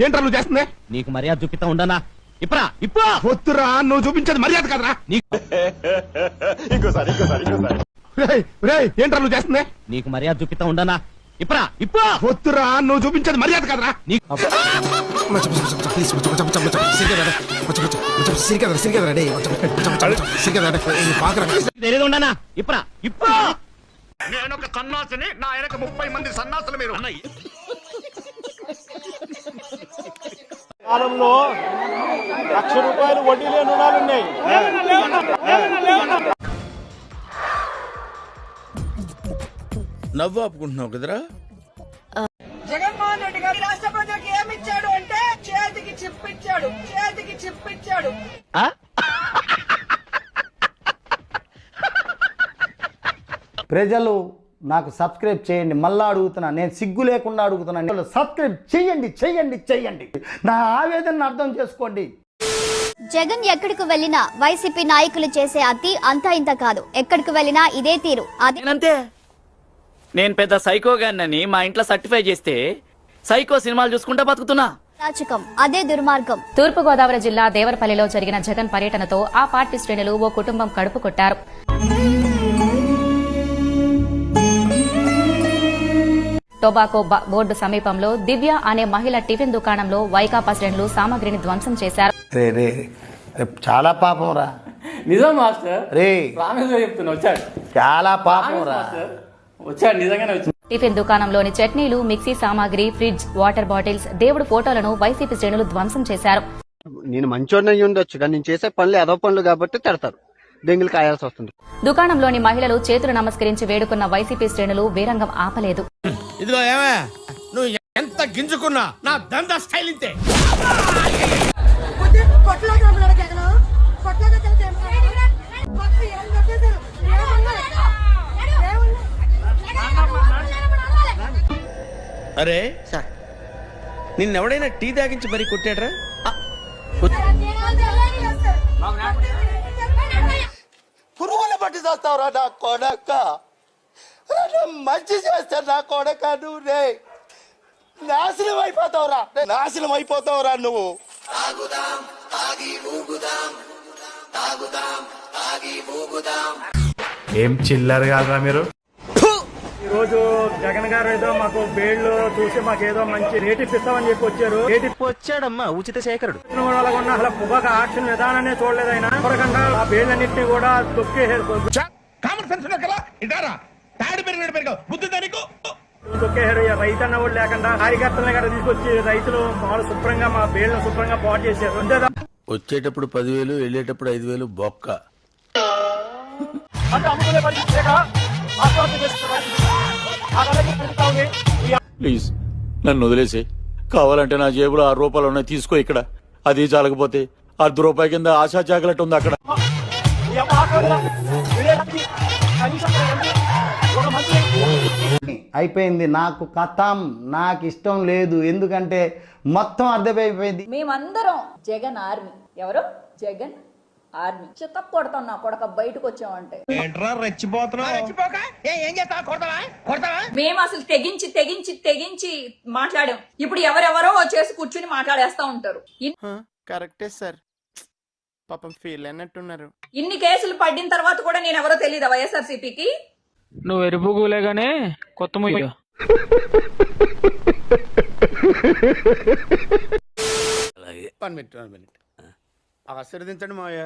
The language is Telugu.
ఏంట్రా నువ్వు చేస్తుంది? నీకు మర్యాద చూపిస్తా ఉండనా? ఇప్పుడా వద్దురా, నువ్వు చూపించేది మర్యాద కదరా. ఏంట్రా నువ్వు చేస్తుంది? నీకు మర్యాద చూపిస్తా ఉండనా? ఇప్పుడా వద్దురా, నువ్వు చూపించేది మర్యాద కదరా. తెలియదు ఉండనా? ఇప్పుడా నేను ఒక సన్నాసిని, నా వెనక 30 మంది సన్నాసులు. మీరు కాలంలో ₹1,00,000 వడ్డీ లేని రుణాలున్నాయి. నవ్వు ఆపుకుంటున్నావు కదరా. జగన్మోహన్ రెడ్డి గారు రాష్ట్ర ప్రజలకు ఏమిచ్చాడు అంటే చేతికి చిప్పిచ్చాడు. ప్రజలు నాకు సబ్స్క్రైబ్ చేయండి. మళ్ళా అడుగుతున్నా, నేను సిగ్గు లేకుండా అడుగుతున్నా. సబ్స్క్రైబ్ చెయ్యండి. నా ఆవేదనను అర్థం చేసుకోండి. జగన్ ఎక్కడికి వెళ్ళినా వైసీపీ నాయకులు చేసే అతి అంతా ఇంత కాదు. ఎక్కడికి వెళ్ళినా ఇదే తీరు. అదేనంతే. నేను పెద్ద సైకో గాన్నని మా ఇంట్లో సర్టిఫై చేస్తే సైకో సినిమాలు చూసుకుంటా బతుకుతున్నా. రాచకం అదే దుర్మార్గం. తూర్పుగోదావరి జిల్లా దేవరపల్లిలో జరిగిన జగన్ పర్యటనతో ఆ పార్టీ శ్రేణులు ఓ కుటుంబం కడుపు కొట్టారు. టొబాకో బోర్డు సమీపంలో దివ్య అనే మహిళ టిఫిన్ దుకాణంలో వైకాపా శ్రేణులు సామగ్రిని ధ్వంసం చేశారు. చాలా పాపం రా. నిజం మాస్టర్. రే చెప్తున్నా, వచ్చాడు. చాలా పాపం రా. వచ్చాడు, నిజంగానే వచ్చాడు. టిఫిన్ దుకాణంలోని చట్నీలు, మిక్సీ సామాగ్రి, ఫ్రిడ్జ్, వాటర్ బాటిల్స్, దేవుడు ఫోటోలను వైసీపీ శ్రేణులు ధ్వంసం చేశారు. నేను మంచోడిని అయ్యి ఉండొచ్చు, కానీ నేను చేసే పనులు ఏదో పనులు కాబట్టి తిడతారు, దెంగులు కాయాల్సి వస్తుంది. దుకాణంలోని మహిళలు చేతులు నమస్కరించి వేడుకున్న వైసీపీ శ్రేణులు వీరంగం ఆపలేదు. ఇదిగో ఏమే, నువ్వు ఎంత గింజుకున్నా నా దందా స్టైల్ ఇంతే. అరే సార్, నిన్నెవడైనా టీ తాగించి మరీ కొట్టాడ్రా? పురుగుల పట్టి చేస్తావురా నా కొడక. మంచి చేస్తాను నా కొడక. నువ్వు రే నాశనం అయిపోతావురా నువ్వు. ఏం చిల్లర కాదురా మీరు. ఈ రోజు జగన్ గారు ఏదో మాకు బేళ్లు చూసి మాకేదో మంచి రేట్ ఇప్పిస్తామని చెప్పి వచ్చారు. రేట్ వచ్చాడమ్మా ఉచిత శేఖరుడు. అసలు పొగక ఆక్షన్ విధానాన్ని చూడలేదు ఆయన. త్వరగా ఆ బేళ్లన్నింటినీ కూడా తొక్కేసారు. కామన్ సెన్స్ ఇదారా తాడి పెరిగినట్టు బుద్ధి దానికి తొక్కేసారు. రైతు అన్న వాళ్ళు లేకుండా కార్యకర్తలను కూడా తీసుకొచ్చి రైతులు వాళ్ళు శుభ్రంగా మా బేళ్లను శుభ్రంగా పాటు చేశారు. వచ్చేటప్పుడు 10,000, వెళ్ళేటప్పుడు 5,000 బొక్క. ప్లీజ్ నన్ను వదిలేసి, కావాలంటే నా జేబులో ₹6 ఉన్నాయి, తీసుకో. ఇక్కడ అది చాలకపోతే ₹10 కింద ఆశా చాకలెట్ ఉంది అక్కడ. అయిపోయింది నాకు కథం. నాకు ఇష్టం లేదు, ఎందుకంటే మొత్తం అర్థమైపోయింది. మేమందరం జగన్ ఆర్మీ. ఎవరు జగన్ ఆర్మీ. చిత్త కొడతాం నా కొడక బయటకు వచ్చామంటే. మేము అసలు తెగించి మాట్లాడాం. ఇప్పుడు ఎవరెవరో వచ్చేసి కూర్చుని మాట్లాడేస్తా ఉంటారు. కరెక్టే సార్, పాపం ఫీల్ అన్నట్టున్నారు. ఇన్ని కేసులు పడిన తర్వాత కూడా నేను ఎవరో తెలియదా వైఎస్ఆర్సీపీకి? నువ్వు ఎరుపుగులేగానే కొత్త ముయ్య. వన్ మినిట్ ఆశీర్వదించండి మావయ్య.